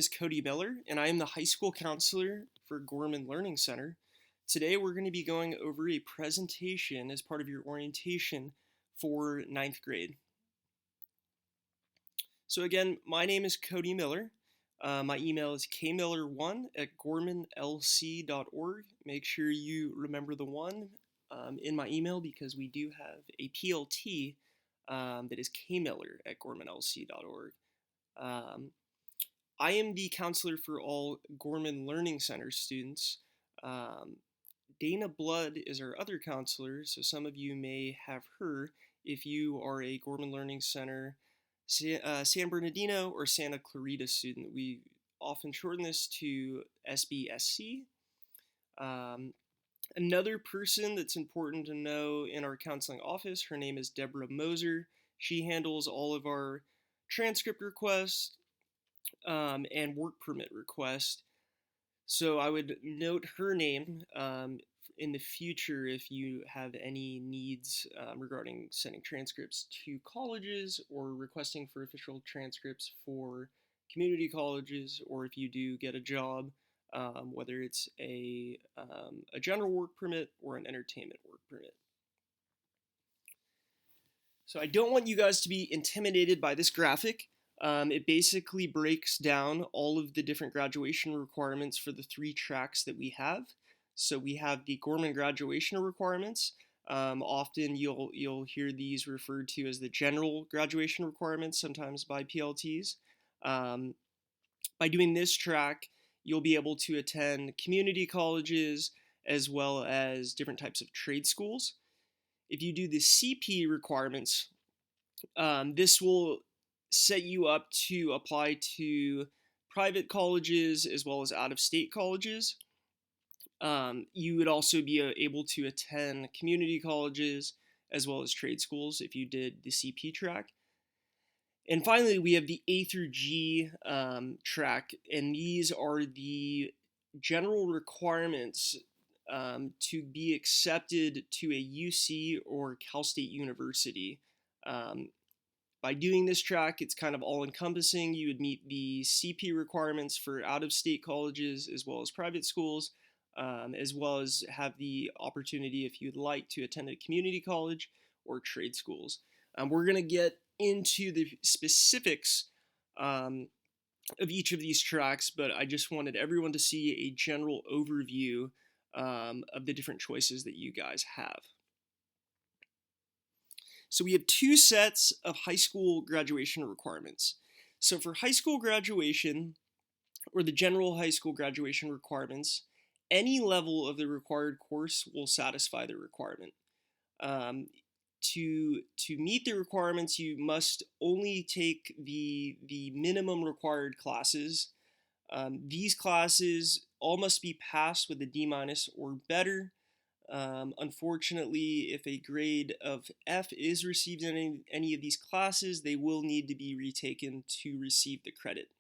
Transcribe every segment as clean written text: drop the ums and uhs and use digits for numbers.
Is Cody Miller, and I am the high school counselor for Gorman Learning Center. Today, we're going to be going over a presentation as part of your orientation for ninth grade. So again, my name is Cody Miller. My email is kmiller1@gormanlc.org. Make sure you remember the one in my email because we do have a PLT that is kmiller@gormanlc.org. I am the counselor for all Gorman Learning Center students. Dana Blood is our other counselor, so some of you may have her if you are a Gorman Learning Center San Bernardino or Santa Clarita student. We often shorten this to SBSC. Another person that's important to know in our counseling office, her name is Deborah Moser. She handles all of our transcript requests and work permit request. So I would note her name in the future if you have any needs regarding sending transcripts to colleges or requesting for official transcripts for community colleges, or if you do get a job, whether it's a general work permit or an entertainment work permit. So I don't want you guys to be intimidated by this graphic. It basically breaks down all of the different graduation requirements for the 3 tracks that we have. So we have the Gorman graduation requirements. Often you'll hear these referred to as the general graduation requirements, sometimes by PLTs. By doing this track, you'll be able to attend community colleges as well as different types of trade schools. If you do the CP requirements, this will set you up to apply to private colleges as well as out-of-state colleges. You would also be able to attend community colleges as well as trade schools if you did the CP track. And finally, we have the A through G track, and these are the general requirements to be accepted to a UC or Cal State University. By doing this track, it's kind of all-encompassing. You would meet the CP requirements for out-of-state colleges as well as private schools, as well as have the opportunity, if you'd like, to attend a community college or trade schools. We're going to get into the specifics of each of these tracks, but I just wanted everyone to see a general overview of the different choices that you guys have. So we have 2 sets of high school graduation requirements. So for high school graduation, or the general high school graduation requirements, any level of the required course will satisfy the requirement. To meet the requirements, you must only take the minimum required classes. These classes all must be passed with a D- or better. Unfortunately, if a grade of F is received in any of these classes, they will need to be retaken to receive the credit.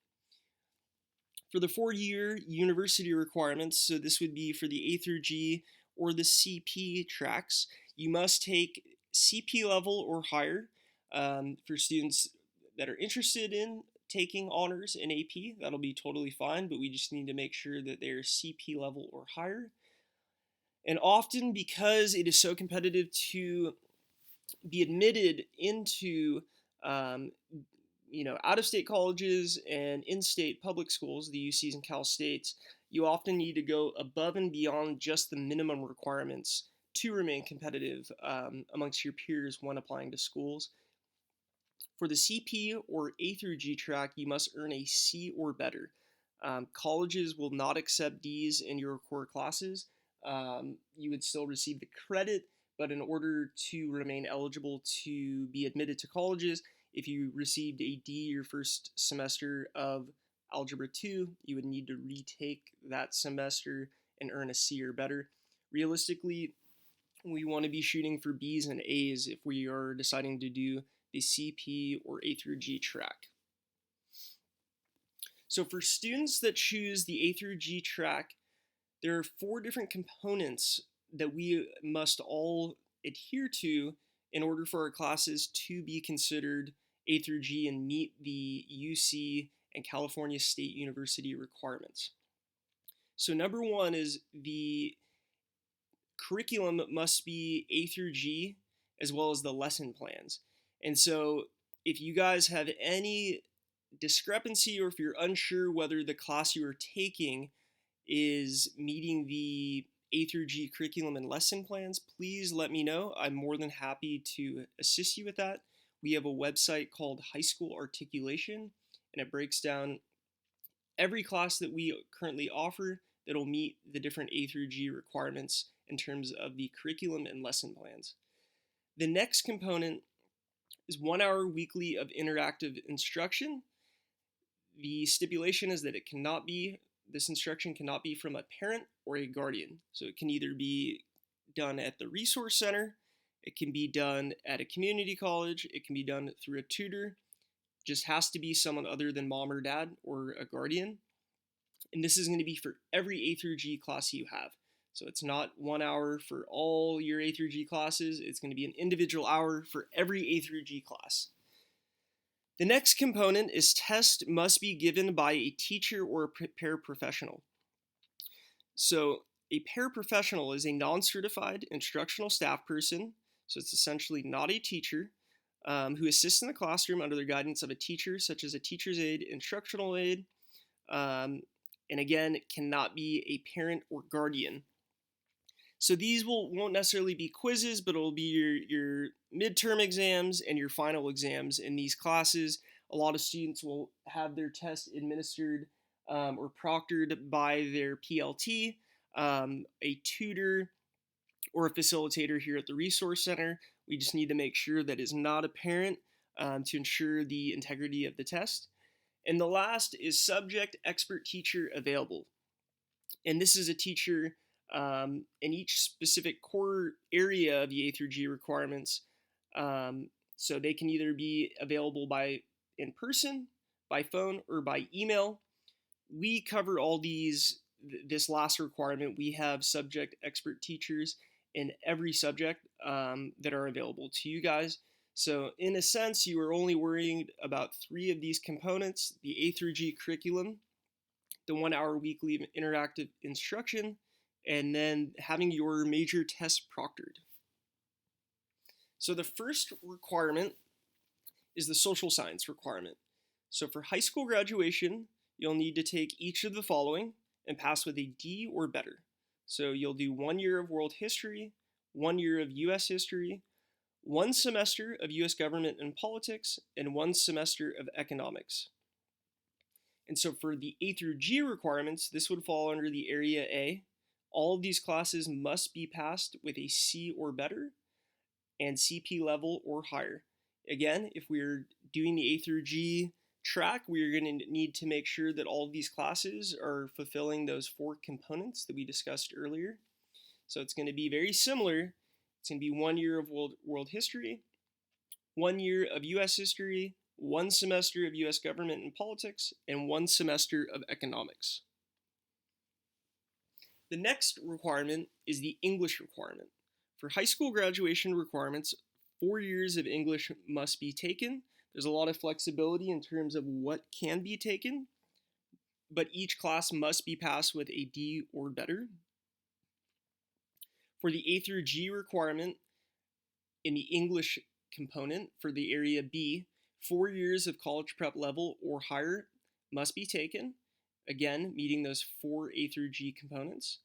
For the 4-year university requirements, so this would be for the A through G or the CP tracks, you must take CP level or higher. For students that are interested in taking honors in AP, that'll be totally fine, but we just need to make sure that they're CP level or higher. And often, because it is so competitive to be admitted into out-of-state colleges and in-state public schools, the UCs and Cal States, you often need to go above and beyond just the minimum requirements to remain competitive amongst your peers when applying to schools. For the CP or A through G track, you must earn a C or better. Colleges will not accept Ds in your core classes. You would still receive the credit, but in order to remain eligible to be admitted to colleges, if you received a D your first semester of Algebra 2, you would need to retake that semester and earn a C or better. Realistically, we want to be shooting for B's and A's if we are deciding to do the CP or A through G track. So for students that choose the A through G track, there are 4 different components that we must all adhere to in order for our classes to be considered A through G and meet the UC and California State University requirements. So number one is the curriculum must be A through G, as well as the lesson plans. And so if you guys have any discrepancy, or if you're unsure whether the class you are taking is meeting the A through G curriculum and lesson plans, please let me know. I'm more than happy to assist you with that. We have a website called High School Articulation, and it breaks down every class that we currently offer that'll meet the different A through G requirements in terms of the curriculum and lesson plans. The next component is 1 hour weekly of interactive instruction. The stipulation is that this instruction cannot be from a parent or a guardian. So it can either be done at the resource center, it can be done at a community college, it can be done through a tutor. Just has to be someone other than mom or dad or a guardian. And this is going to be for every A through G class you have. So it's not 1 hour for all your A through G classes. It's going to be an individual hour for every A through G class. The next component is test must be given by a teacher or a paraprofessional. So a paraprofessional is a non-certified instructional staff person, so it's essentially not a teacher, who assists in the classroom under the guidance of a teacher, such as a teacher's aide, instructional aide, and again, it cannot be a parent or guardian. So these won't necessarily be quizzes, but it'll be your midterm exams and your final exams in these classes. A lot of students will have their test administered or proctored by their PLT, a tutor, or a facilitator here at the Resource Center. We just need to make sure that is not a parent to ensure the integrity of the test. And the last is subject expert teacher available. And this is a teacher in each specific core area of the A through G requirements. So they can either be available in person, by phone, or by email. We cover all this last requirement. We have subject expert teachers in every subject that are available to you guys. So in a sense, you are only worried about 3 of these components: the A through G curriculum, the 1 hour weekly interactive instruction, and then having your major test proctored. So the first requirement is the social science requirement. So for high school graduation, you'll need to take each of the following and pass with a D or better. So you'll do 1 year of world history, 1 year of US history, 1 semester of US government and politics, and 1 semester of economics. And so for the A through G requirements, this would fall under the area A. All of these classes must be passed with a C or better and CP level or higher. Again, if we're doing the A through G track, we're going to need to make sure that all of these classes are fulfilling those 4 components that we discussed earlier. So it's going to be very similar. It's going to be 1 year of world history, 1 year of US history, 1 semester of US government and politics, and 1 semester of economics. The next requirement is the English requirement. For high school graduation requirements, 4 years of English must be taken. There's a lot of flexibility in terms of what can be taken, but each class must be passed with a D or better. For the A through G requirement in the English component for the area B, 4 years of college prep level or higher must be taken, again, meeting those 4 A through G components.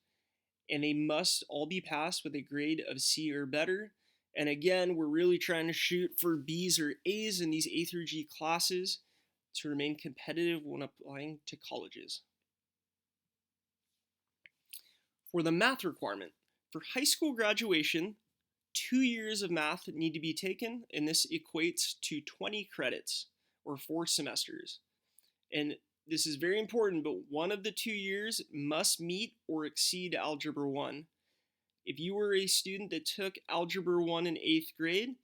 And they must all be passed with a grade of C or better. And again, we're really trying to shoot for B's or A's in these A through G classes to remain competitive when applying to colleges. For the math requirement, for high school graduation, 2 years of math need to be taken, and this equates to 20 credits or 4 semesters. And this is very important, but one of the 2 years must meet or exceed Algebra 1. If you were a student that took Algebra 1 in 8th grade,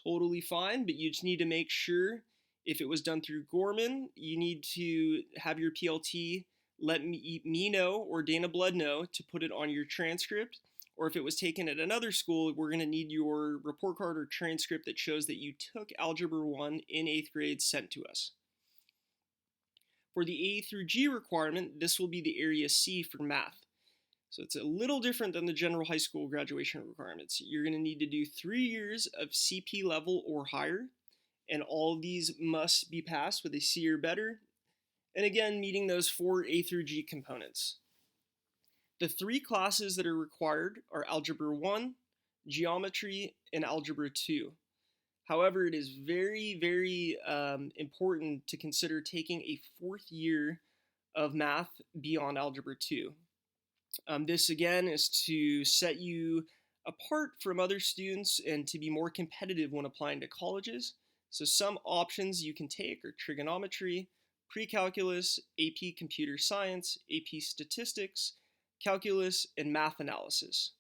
totally fine, but you just need to make sure if it was done through Gorman, you need to have your PLT let me know or Dana Blood know to put it on your transcript. Or if it was taken at another school, we're going to need your report card or transcript that shows that you took Algebra 1 in 8th grade sent to us. For the A through G requirement, this will be the area C for math. So it's a little different than the general high school graduation requirements. You're going to need to do 3 years of CP level or higher, and all of these must be passed with a C or better, and again, meeting those 4 A through G components. The 3 classes that are required are Algebra 1, Geometry, and Algebra 2. However, it is very important to consider taking a 4th year of math beyond Algebra 2. This again is to set you apart from other students and to be more competitive when applying to colleges. So some options you can take are trigonometry, pre-calculus, AP computer science, AP statistics, calculus, and math analysis.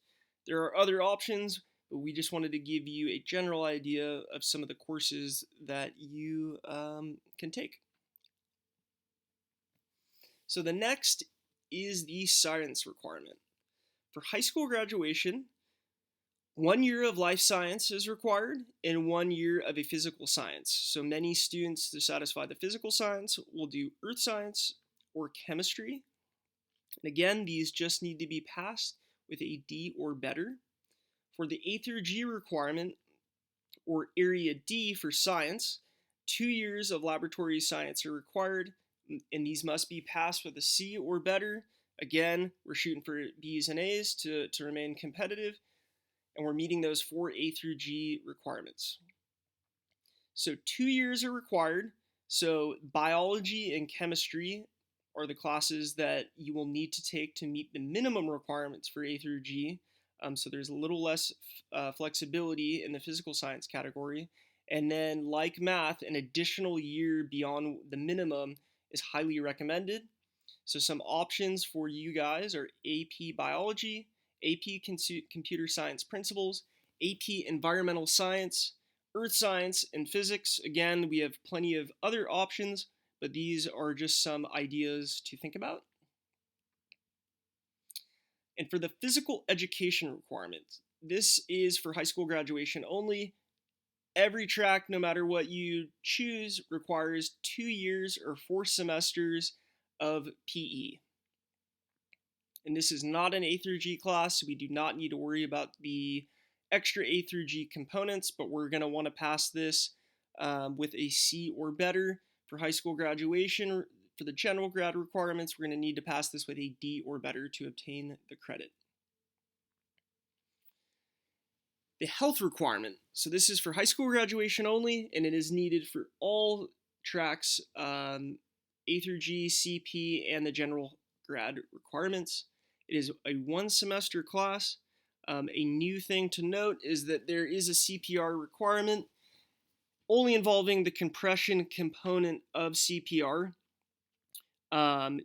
There are other options, but we just wanted to give you a general idea of some of the courses that you can take. So the next is the science requirement. For high school graduation, 1 year of life science is required and 1 year of a physical science. So many students, to satisfy the physical science, will do earth science or chemistry. And again, these just need to be passed with a D or better. For the A through G requirement, or area D for science, 2 years of laboratory science are required, and these must be passed with a C or better. Again, we're shooting for B's and A's to remain competitive, and we're meeting those 4 A through G requirements. So 2 years are required. So biology and chemistry are the classes that you will need to take to meet the minimum requirements for A through G. So there's a little less flexibility in the physical science category. And then, like math, an additional year beyond the minimum is highly recommended. So some options for you guys are AP Biology, AP Computer Science Principles, AP Environmental Science, Earth Science, and Physics. Again, we have plenty of other options, but these are just some ideas to think about. And for the physical education requirements, this is for high school graduation only. Every track, no matter what you choose, requires 2 years or 4 semesters of PE. And this is not an A through G class, so we do not need to worry about the extra A through G components, but we're going to want to pass this with a C or better. For high school graduation, for the general grad requirements, we're going to need to pass this with a D or better to obtain the credit. The health requirement. So this is for high school graduation only, and it is needed for all tracks, A through G, CP, and the general grad requirements. It is a 1 semester class. A new thing to note is that there is a CPR requirement only involving the compression component of CPR.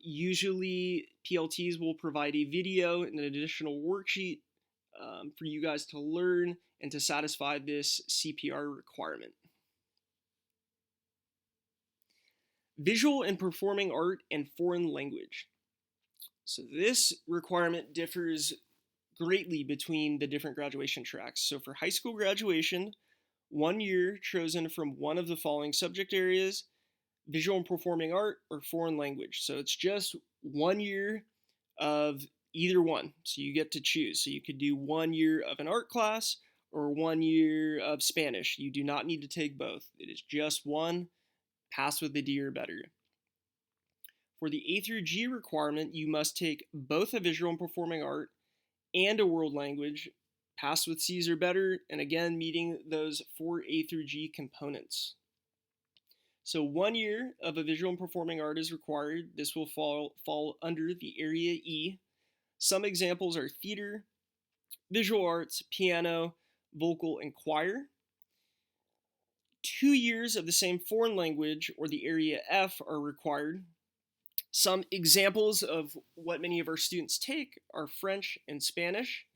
Usually PLTs will provide a video and an additional worksheet for you guys to learn and to satisfy this CPR requirement. Visual and performing art and foreign language. So this requirement differs greatly between the different graduation tracks. So for high school graduation, 1 year chosen from one of the following subject areas: visual and performing art or foreign language. So it's just 1 year of either one. So you get to choose. So you could do 1 year of an art class or 1 year of Spanish. You do not need to take both. It is just one, pass with a D or better. For the A through G requirement, you must take both a visual and performing art and a world language, pass with C's or better, and again, meeting those 4 A through G components. So 1 year of a visual and performing art is required. This will fall under the area E. Some examples are theater, visual arts, piano, vocal, and choir. 2 years of the same foreign language, or the area F, are required. Some examples of what many of our students take are French and Spanish.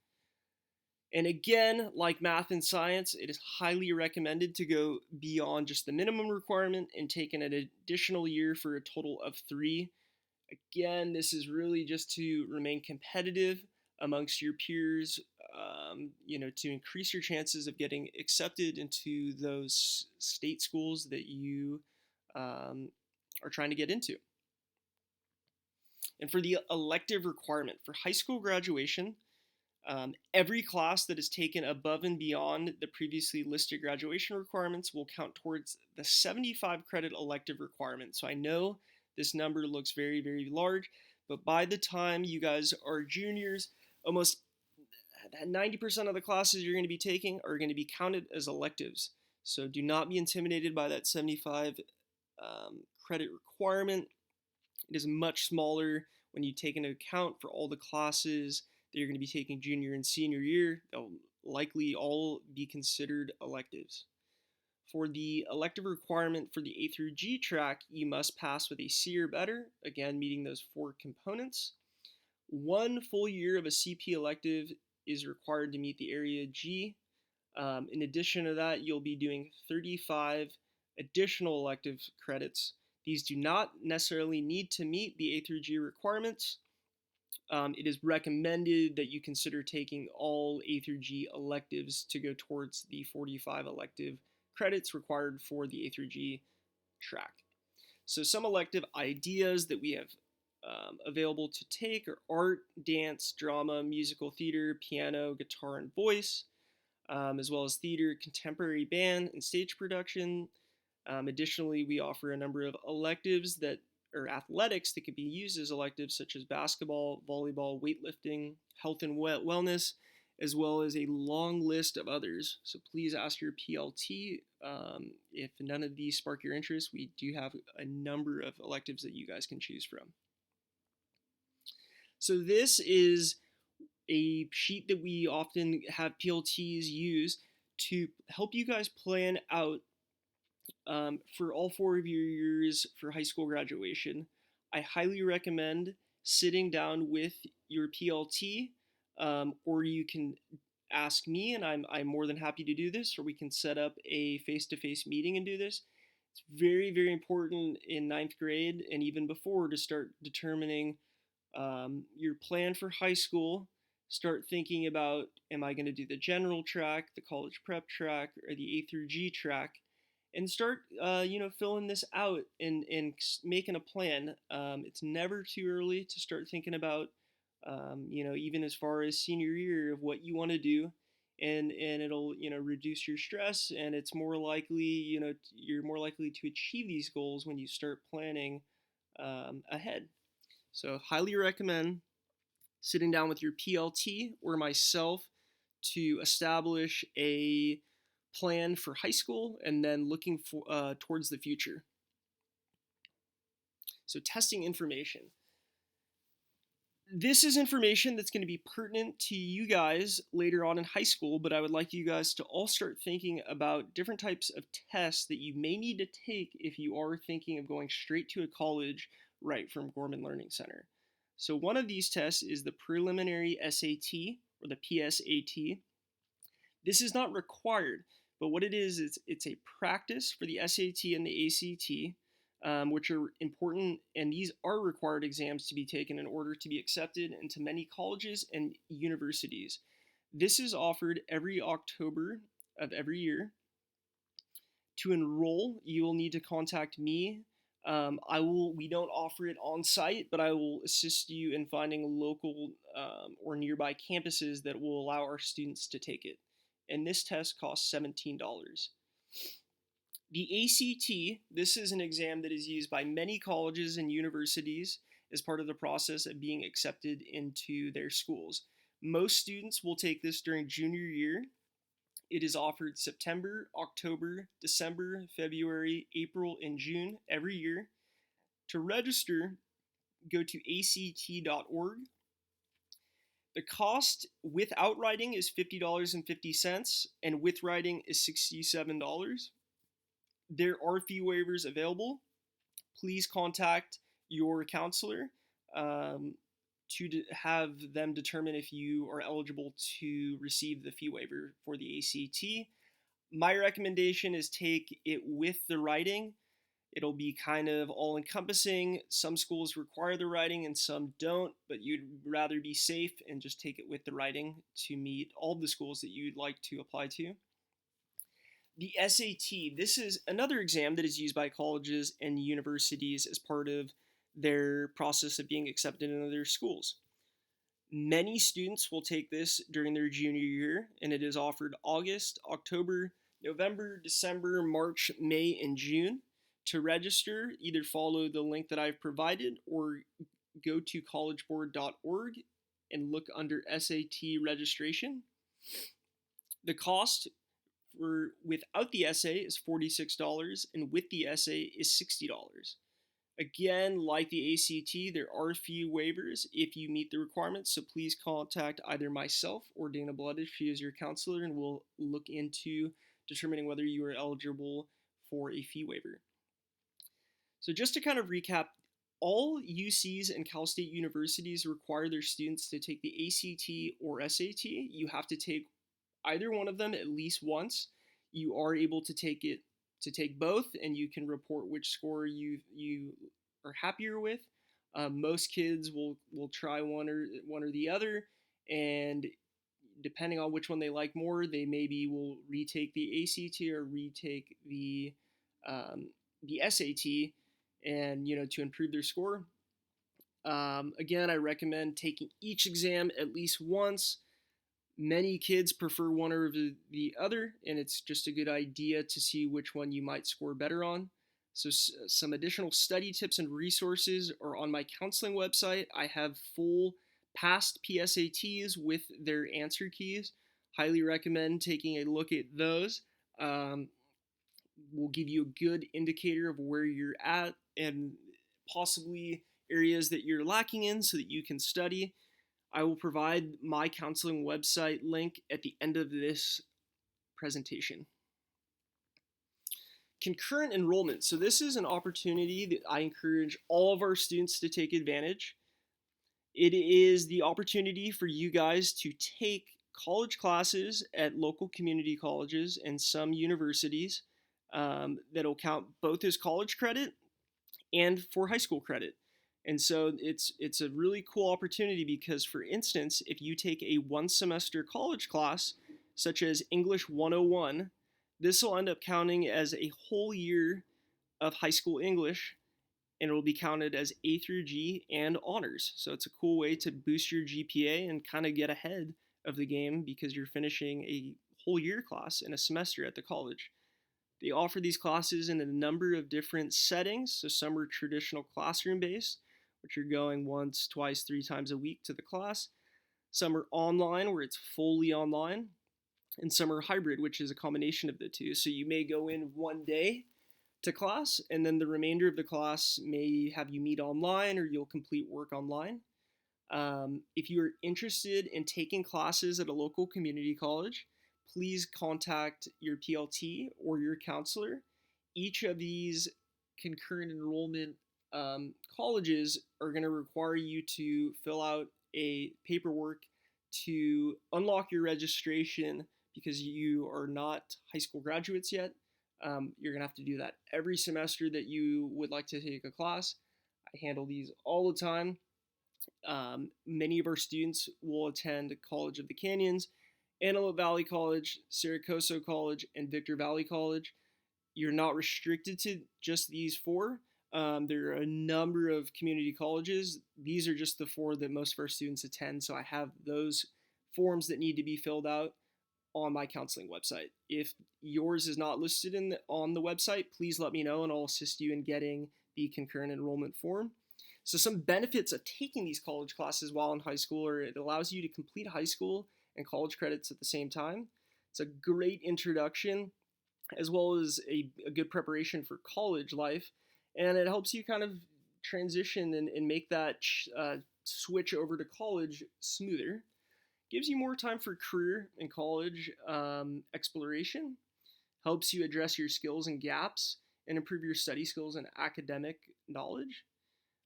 And again, like math and science, it is highly recommended to go beyond just the minimum requirement and take an additional year for a total of 3. Again, this is really just to remain competitive amongst your peers, to increase your chances of getting accepted into those state schools that you are trying to get into. And for the elective requirement for high school graduation, every class that is taken above and beyond the previously listed graduation requirements will count towards the 75 credit elective requirement. So I know this number looks very, very large, but by the time you guys are juniors, almost 90% of the classes you're going to be taking are going to be counted as electives. So do not be intimidated by that 75 credit requirement. It is much smaller when you take into account for all the classes that you're going to be taking junior and senior year. They'll likely all be considered electives. For the elective requirement for the A through G track, you must pass with a C or better, again meeting those 4 components. 1 full year of a CP elective is required to meet the area G. In addition to that, you'll be doing 35 additional elective credits. These do not necessarily need to meet the A through G requirements. It is recommended that you consider taking all A through G electives to go towards the 45 elective credits required for the A through G track. So some elective ideas that we have available to take are art, dance, drama, musical theater, piano, guitar, and voice, as well as theater, contemporary band, and stage production. Additionally, we offer a number of electives that are athletics that can be used as electives, such as basketball, volleyball, weightlifting, health and wellness, as well as a long list of others. So please ask your PLT if none of these spark your interest. We do have a number of electives that you guys can choose from. So this is a sheet that we often have PLTs use to help you guys plan out for all 4 of your years for high school graduation. I highly recommend sitting down with your PLT, or you can ask me, and I'm more than happy to do this, or we can set up a face-to-face meeting and do this. It's very, very important in 9th grade and even before to start determining your plan for high school. Start thinking about, am I going to do the general track, the college prep track, or the A through G track? And start, filling this out and making a plan. It's never too early to start thinking about, even as far as senior year of what you want to do, and it'll, reduce your stress, and it's more likely, you're more likely to achieve these goals when you start planning ahead. So highly recommend sitting down with your PLT or myself to establish a plan for high school and then looking for towards the future. So testing information. This is information that's going to be pertinent to you guys later on in high school, but I would like you guys to all start thinking about different types of tests that you may need to take if you are thinking of going straight to a college right from Gorman Learning Center. So one of these tests is the preliminary SAT, or the PSAT. This is not required, but what it is it's a practice for the SAT and the ACT, which are important, and these are required exams to be taken in order to be accepted into many colleges and universities. This is offered every October of every year. To enroll, you will need to contact me. We don't offer it on site, but I will assist you in finding local or nearby campuses that will allow our students to take it. And this test costs $17. The ACT, this is an exam that is used by many colleges and universities as part of the process of being accepted into their schools. Most students will take this during junior year. It is offered September, October, December, February, April, and June every year. To register, go to act.org. The cost without writing is $50.50, and with writing is $67. There are fee waivers available. Please contact your counselor to have them determine if you are eligible to receive the fee waiver for the ACT. My recommendation is take it with the writing. It'll be kind of all-encompassing. Some schools require the writing and some don't, but you'd rather be safe and just take it with the writing to meet all the schools that you'd like to apply to. The SAT, this is another exam that is used by colleges and universities as part of their process of being accepted into their schools. Many students will take this during their junior year, and it is offered August, October, November, December, March, May, and June. To register, either follow the link that I've provided or go to collegeboard.org and look under SAT registration. The cost for without the essay is $46, and with the essay is $60. Again, like the ACT, there are a few waivers if you meet the requirements, so please contact either myself or Dana Blood if she is your counselor, and we'll look into determining whether you are eligible for a fee waiver. So just to kind of recap, all UCs and Cal State universities require their students to take the ACT or SAT. You have to take either one of them at least once. You are able to take both, and you can report which score you are happier with. Most kids will try one or the other, and depending on which one they like more, they maybe will retake the ACT or retake the SAT, and to improve their score. Again, I recommend taking each exam at least once. Many kids prefer one or the other, and it's just a good idea to see which one you might score better on. So some additional study tips and resources are on my counseling website. I have full past PSATs with their answer keys. Highly recommend taking a look at those. Will give you a good indicator of where you're at and possibly areas that you're lacking in so that you can study. I will provide my counseling website link at the end of this presentation. Concurrent enrollment. So this is an opportunity that I encourage all of our students to take advantage. It is the opportunity for you guys to take college classes at local community colleges and some universities that'll count both as college credit and for high school credit. And so it's a really cool opportunity because, for instance, if you take a one-semester college class, such as English 101, this will end up counting as a whole year of high school English, and it will be counted as A through G and honors. So it's a cool way to boost your GPA and kind of get ahead of the game because you're finishing a whole year class in a semester at the college. They offer these classes in a number of different settings. So some are traditional classroom-based, which you're going once, twice, 3 times a week to the class. Some are online, where it's fully online. And some are hybrid, which is a combination of the two. So you may go in one day to class, and then the remainder of the class may have you meet online, or you'll complete work online. If you're interested in taking classes at a local community college, please contact your PLT or your counselor. Each of these concurrent enrollment colleges are going to require you to fill out a paperwork to unlock your registration because you are not high school graduates yet. You're going to have to do that every semester that you would like to take a class. I handle these all the time. Many of our students will attend College of the Canyons, Antelope Valley College, Saracoso College, and Victor Valley College. You're not restricted to just these 4. There are a number of community colleges. These are just the 4 that most of our students attend, so I have those forms that need to be filled out on my counseling website. If yours is not listed on the website, please let me know and I'll assist you in getting the concurrent enrollment form. So some benefits of taking these college classes while in high school are it allows you to complete high school and college credits at the same time. It's a great introduction as well as a good preparation for college life, and it helps you kind of transition and make that switch over to college smoother. Gives you more time for career and college exploration, helps you address your skills and gaps, and improve your study skills and academic knowledge.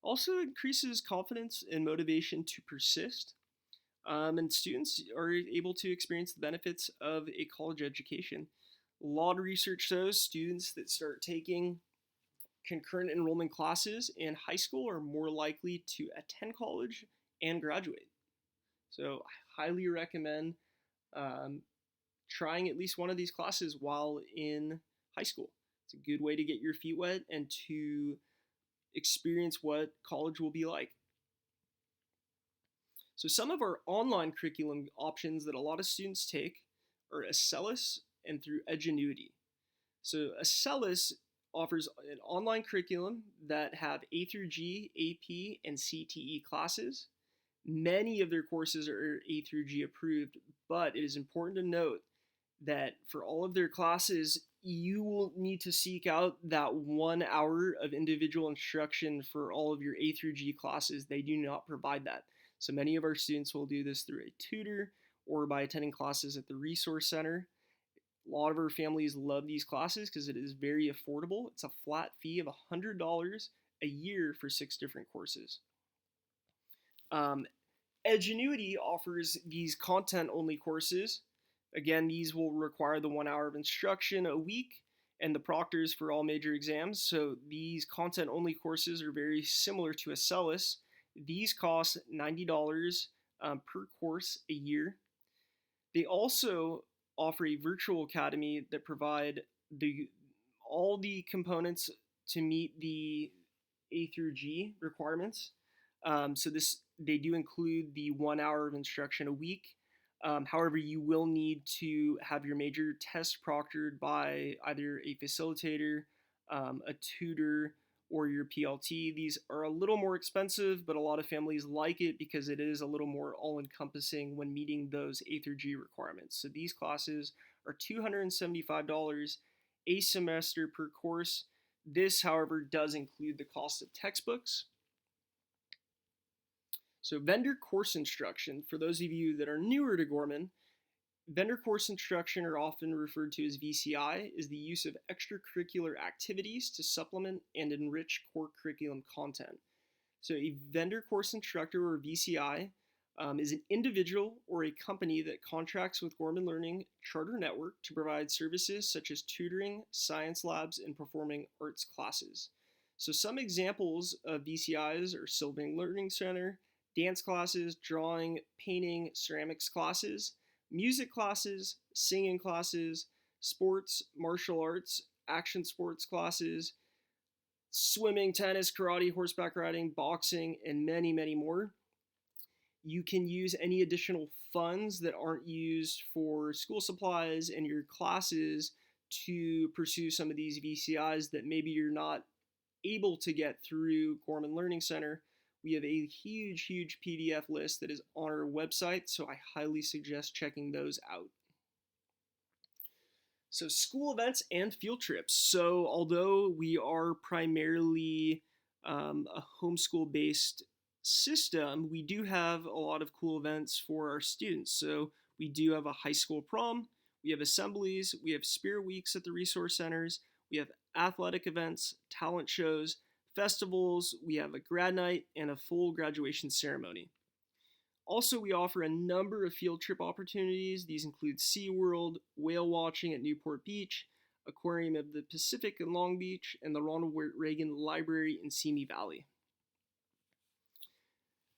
Also increases confidence and motivation to persist. And students are able to experience the benefits of a college education. A lot of research shows students that start taking concurrent enrollment classes in high school are more likely to attend college and graduate. So I highly recommend trying at least one of these classes while in high school. It's a good way to get your feet wet and to experience what college will be like. So some of our online curriculum options that a lot of students take are Acellus and through Edgenuity. So Acellus offers an online curriculum that have A through G, AP, and CTE classes. Many of their courses are A through G approved, but it is important to note that for all of their classes, you will need to seek out that 1 hour of individual instruction for all of your A through G classes. They do not provide that. So many of our students will do this through a tutor or by attending classes at the Resource Center. A lot of our families love these classes because it is very affordable. It's a flat fee of $100 a year for 6 different courses. Edgenuity offers these content-only courses. Again, these will require the 1 hour of instruction a week and the proctors for all major exams. So these content-only courses are very similar to Acellus. These cost $90 per course a year. They also offer a virtual academy that provide all the components to meet the A through G requirements. So they do include the 1 hour of instruction a week. However, you will need to have your major test proctored by either a facilitator, a tutor, or your PLT. These are a little more expensive, but a lot of families like it because it is a little more all-encompassing when meeting those A through G requirements. So these classes are $275 a semester per course. This, however, does include the cost of textbooks. So vendor course instruction, for those of you that are newer to Gorman, vendor course instruction, or often referred to as VCI, is the use of extracurricular activities to supplement and enrich core curriculum content. So a vendor course instructor, or VCI, is an individual or a company that contracts with Gorman Learning Charter Network to provide services such as tutoring, science labs, and performing arts classes. So some examples of VCIs are Sylvan Learning Center, dance classes, drawing, painting, ceramics classes, music classes, singing classes, sports, martial arts, action sports classes, swimming, tennis, karate, horseback riding, boxing, and many, many more. You can use any additional funds that aren't used for school supplies and your classes to pursue some of these VCIs that maybe you're not able to get through Gorman Learning Center. We have a huge PDF list that is on our website, so I highly suggest checking those out. So school events and field trips. So although we are primarily a homeschool-based system, we do have a lot of cool events for our students. So we do have a high school prom, we have assemblies, we have spirit weeks at the resource centers, we have athletic events, talent shows, festivals, we have a grad night, and a full graduation ceremony. Also, we offer a number of field trip opportunities. These include SeaWorld, whale watching at Newport Beach, Aquarium of the Pacific in Long Beach, and the Ronald Reagan Library in Simi Valley.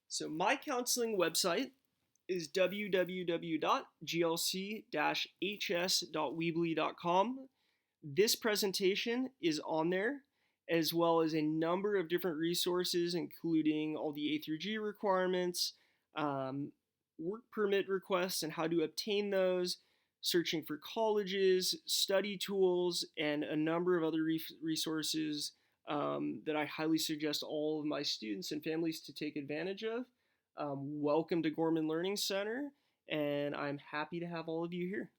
So my counseling website is www.glc-hs.weebly.com. This presentation is on there, as well as a number of different resources, including all the A through G requirements, work permit requests and how to obtain those, searching for colleges, study tools, and a number of other resources that I highly suggest all of my students and families to take advantage of. Welcome to Gorman Learning Center, and I'm happy to have all of you here.